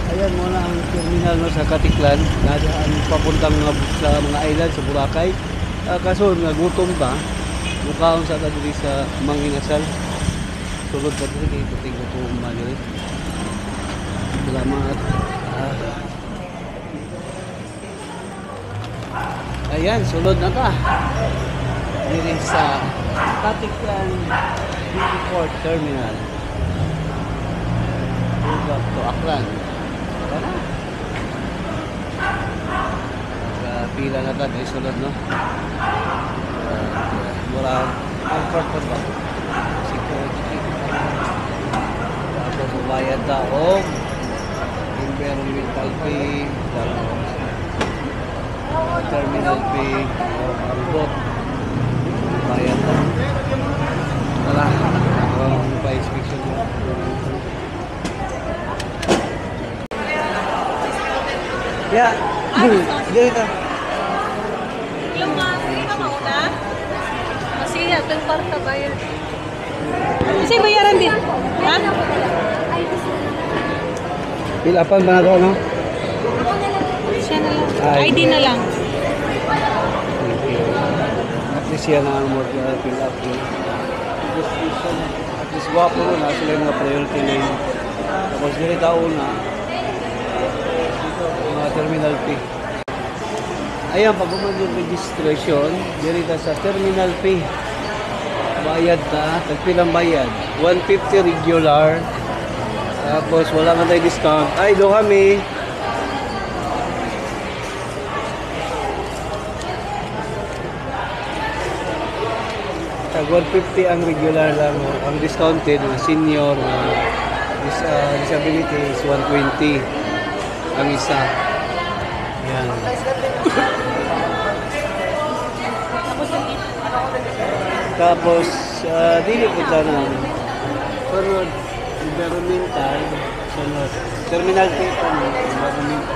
Ayan muna ang terminal no, sa Katiklan. Nadaan papuntang sa mga island sa Boracay. Kaso nagutom ba? Mukhaon sa diri sa Manginasal. Sulod pa diri kay puting gutom ba diri. Salamat. Ayan, sulod na ta. Diri sa Katiklan Port Terminal. Back to Aklan. Tara. Pila na tayo sulod no. Mura comfort pa ba? Security. Tapos bayad daog. Environmental fee. Terminal fee. Arbot. Bayad daog. Tara. Ang pa-inspection mo. Ya, dito. Yung hindi ka mauna? Kasi itong parta bayar. Kasi bayaran din. Ha? Pilapan ba na to, no? Siya na lang. ID na lang. At least yan ang more fill up yun. At least guwapo rin na sila yung mga priority lane. Tapos dito tao na mga terminal fee. Ayan, pag yung registration, dito sa terminal fee. Bayad na, tagpilang bayad. 150 regular. Tapos wala man tayo discount. Ay, do kami. Tag 150 ang regular lang. Ang discounted, mga senior, disability is 120 ang isa. Yan. Tapos, dili ko na sunod, environmental, sunod, terminal paper, environmental,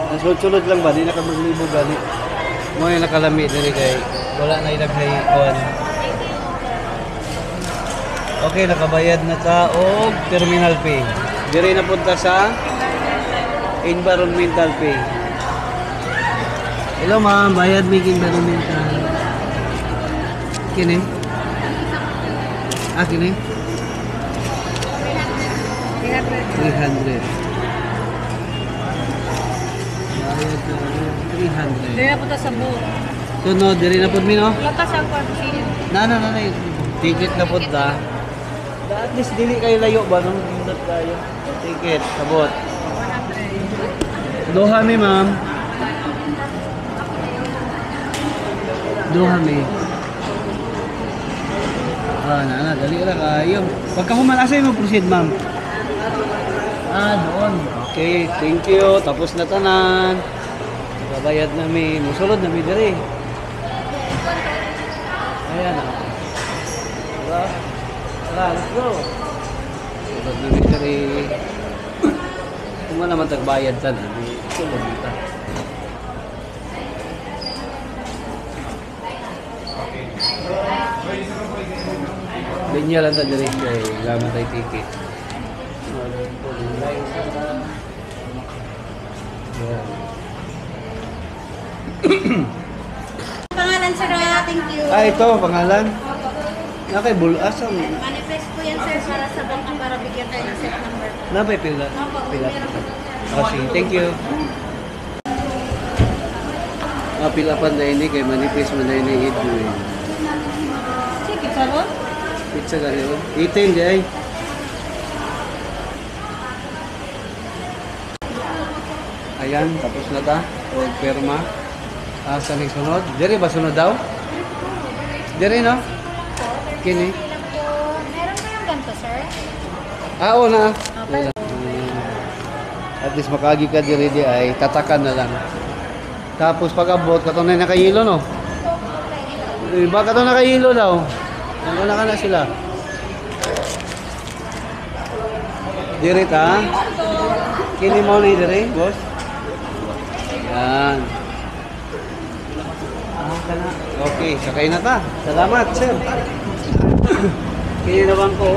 ang sunod lang ba, di nakamaglibo gani. Mo yung nakalami dili kay wala na ilagay kuan. Okay, nakabayad na ta og terminal fee. Diri na punta sa environmental fee. Hello ma'am, bayad mig environmental. Kini? Kini? 300. Bayad na 300. Dili na punta sa buo. Sunod, diri na pud mi no? Lakas ang pharmacy. Na. Ticket na pud ta. At least dili kayo layo ba nung hindot tayo. Ticket, sabot. Doha mi ma'am. Doha mi. Dali ra kayo. Pagka humalasay mo proceed ma'am. Doon. Okay, thank you. Tapos na tanan. Babayad namin. Musulod na mi diri. Ayan. Tara, let's go. Sulod na mi diri. Kung man naman tagbayad tan, sulod kita. Linya lang ta diri kay gamit tay ticket. Pangalan sir, thank you. Ito, pangalan. Nakay bulas ang Manifest po yan sir para sa bank para bigyan tayo ng set number. napay pila. Pila. Sige, thank you. Pila pa na ini kay manifest mo na ini idwin. Sige, sabon? Pizza ka rin. Itin di ay. Ayan, tapos na ta. O perma. Sa sunod. Diri ba sunod daw? Diri no? Kini. Meron pa yung ganito sir? Oo na. Okay. At least makagi ka diri di ay tatakan na lang. Tapos pag abot katunay na kayilo no. Baka to nakahilo daw. Ano na sila? Diri ta. Kini mo ni diri, boss. Yan. Okay, sakay na ta. Salamat, sir. Kini naman ko.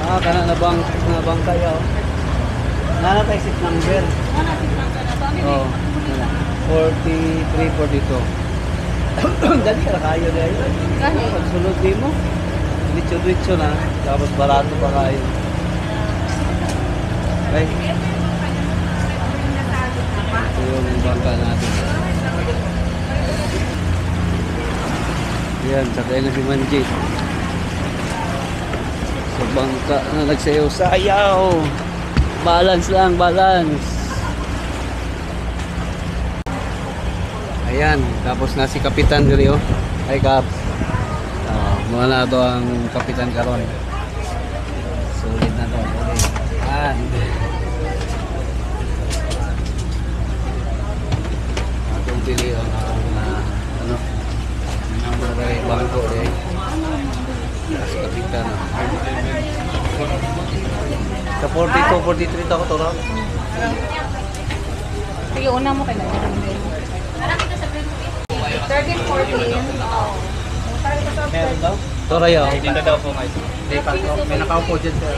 Ah, kana na bang kaya. Nana tayo seat number. Oh. 43, 42. Dali ka kayo dahil. Gani. Pagsulod din mo. Ditso-ditso na. Tapos barato pa kayo. Okay. Ito yung bangka natin. Yan, sakay na si Manjit. Sa bangka na nagsayaw-sayaw. Balance lang, balance. Ayan, tapos na si Kapitan diri oh. Ay Kap. Mga na to ang Kapitan karon. Sulit na to, sulit. And atong pili ang ano number dari bangko deh. Si Kapitan. Sa 42, 43 ako to raw. Sige, una mo kay na. 13, 14. Meron daw? Tora yaw. Dito daw po guys. May nakaupo dyan sir.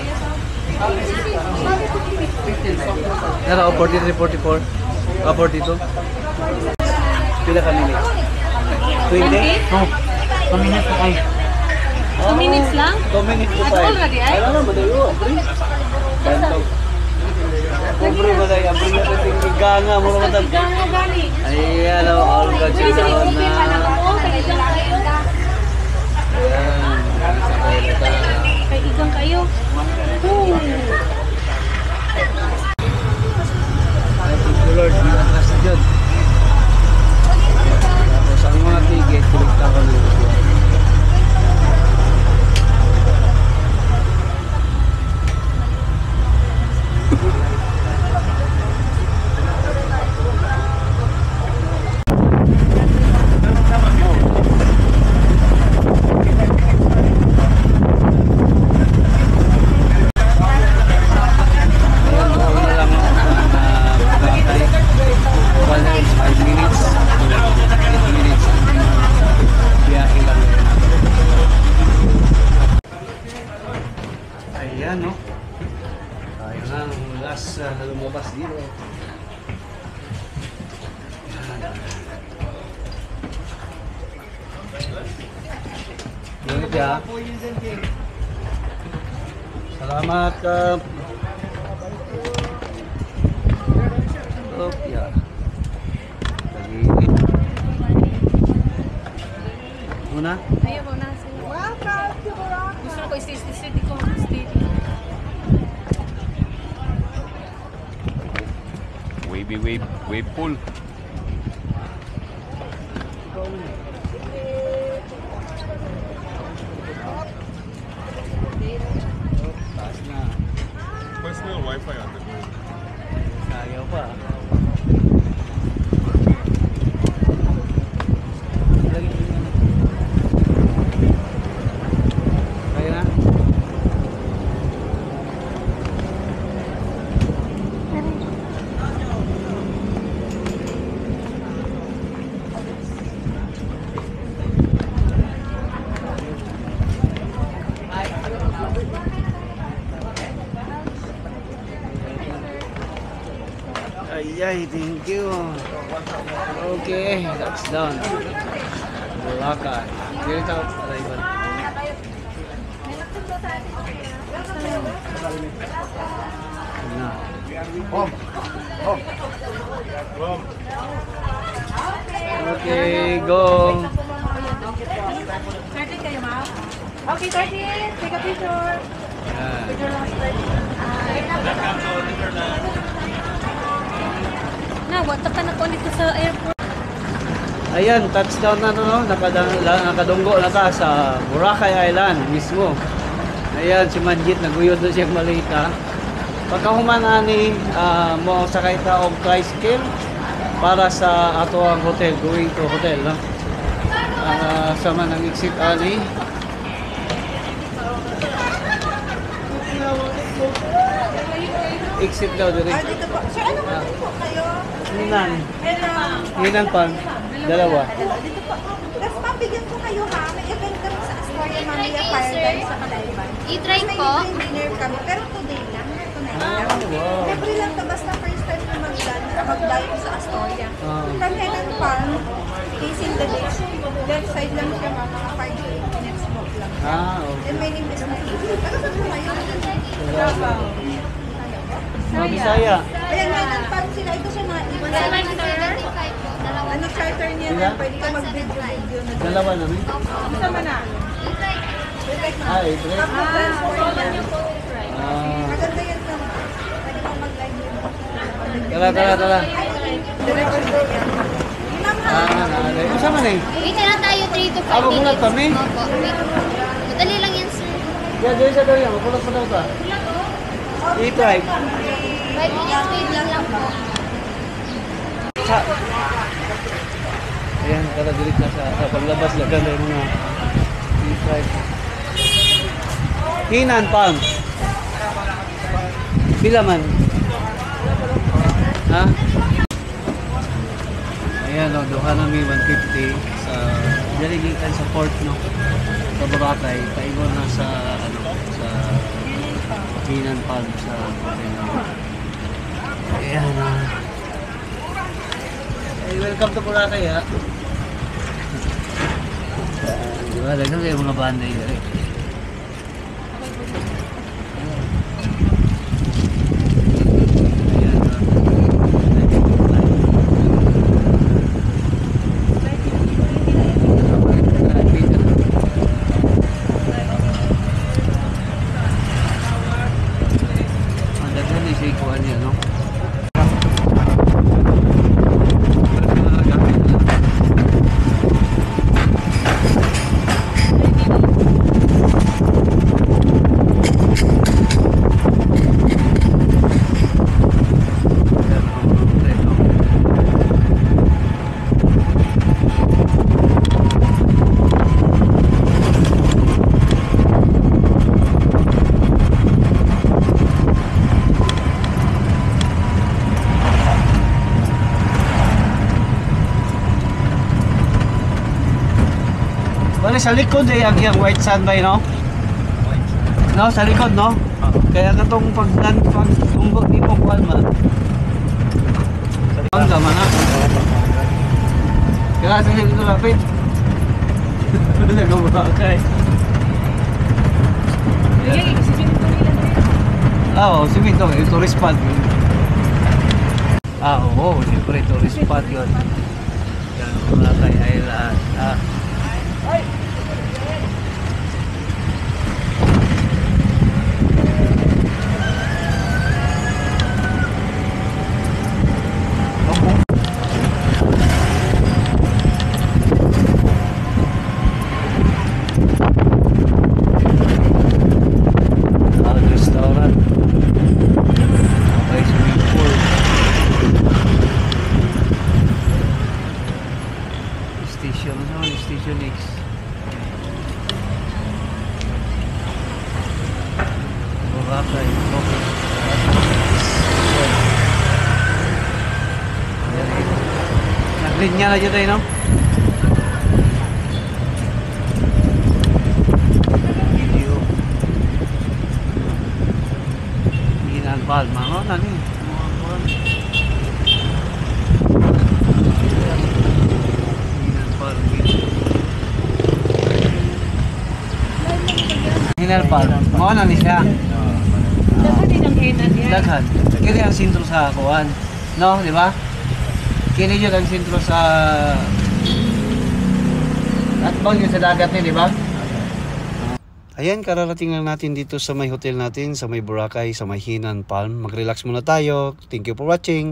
Nara 43, 44. 42. Pila ka minutes? 20? Oh, paminat po kayo. 2 minutes lang? 2 minutes to At tayo. already, ay? Alam mo, madayo. Bantog. Pobre mo tayo. Ang bringat na tingiganga mo naman tayo. Gango gani. Ayan o, all God Sige, sige, siya okay pa lang na. ako. Kay igang kayo. Ayan. Sakay na tayo. Kay igang kayo. Ooh. Thank you Lord. Atras na dyan. Tapos ang mga ticket, kulikta ko na. Ayan, no? Tayo na ang last na lumabas dito. Ganit ya. Salamat ka. Oh, ya. Tagilid. Una? Ayaw mo na. Gusto ko i-stay ko. Stay. Wave pool. Taas na. Personal Wi-Fi on the go. Ayaw pa. Lagi din yan. Kaya na? Ay, thank you. Okay, that's done. Bulacan. Get it out, arrival. Na. Okay, go. 13 kayo, ma'am? Okay, 13. Take a picture. Yan. Picture lang. Na, wata ka na po dito sa airport. Ayan, touchdown na no, nakadunggo na ka sa Boracay Island mismo. Ayan, si Manjit, naguyod na siyang malita. Pagkahuman ani, mo sakay ta og tricycle para sa ato ang hotel, going to hotel. No? Sama ng exit ani. Exit daw dire. Dito po. Sir, ano ba po kayo? Hinan. Hello. Hinan pan. Dalawa. Dito po. Tapos mabigyan ko kayo ha. May event kami sa Astoria mamaya paradise sa Kalayban. I-try May po. libreng dinner kami, pero today lang, tonight lang. wow. Libre lang to, basta first time na mag-dive sa Astoria. Ah. From Henan Farm, facing the beach. Left side lang siya, mga 5 to 8 minutes walk lang. Okay. And my name is Marie. Taga saan po kayo? Mga Bisaya. Ayan, Henan Farm sila. Ito siya na. Ano charter niya Sila? na pwede ka mag-video na. Dalawa namin. Sama na. Ibre. After transport niya. Ah. Maganda yan na. Pwede ka mag-live yun. Tara. Direction ko yan. Nalay. Masama na eh. Wait na lang tayo 3 to 5 Ako muna minutes. kami. Opo, wait. Madali lang yan, sir. Diyan sa daw yan. Mapulat pa daw ka. I-try. 5 minutes waiting lang po. Sa... Ayan, tara direct na sa paglabas. Lagan na yung mga i-try. Hinan Palm. Pila man? Ha? Ayan o, duha namin 150 sa daligitan sa port no. Sa Boracay, paingon na sa ano sa Hinan Palm sa hotel namin. Ayan na. Hey, welcome to Boracay ha. Diba, dagang kayo mga banday rin. Bale sa likod ay ang white sand ba no? No, sa likod no? Kaya katong pag umbok di mo kuan man. Ang gama na. Kaya sa likod lapit. Wala ko ba kay. Oo, simento eh, tourist spot yun. Oo, siyempre tourist spot yun. Yan, Boracay Island. Restaurant. Okay, swimming pool. Station, ano? Station X. Boracay. Okay. Naglinya na dyan tayo, no? Video. Hinan Palma, no? Nani? Hinan Palma. Mao na ni siya. Dapat din ang henan yan. Daghan. Kini ang sentro sa kuan. No, di ba? Kini yun ang sentro sa at bang yun sa dagat ni, di ba? Ayan, kararating lang natin dito sa may hotel natin, sa may Boracay, sa may Hinan Palm. Mag-relax muna tayo. Thank you for watching.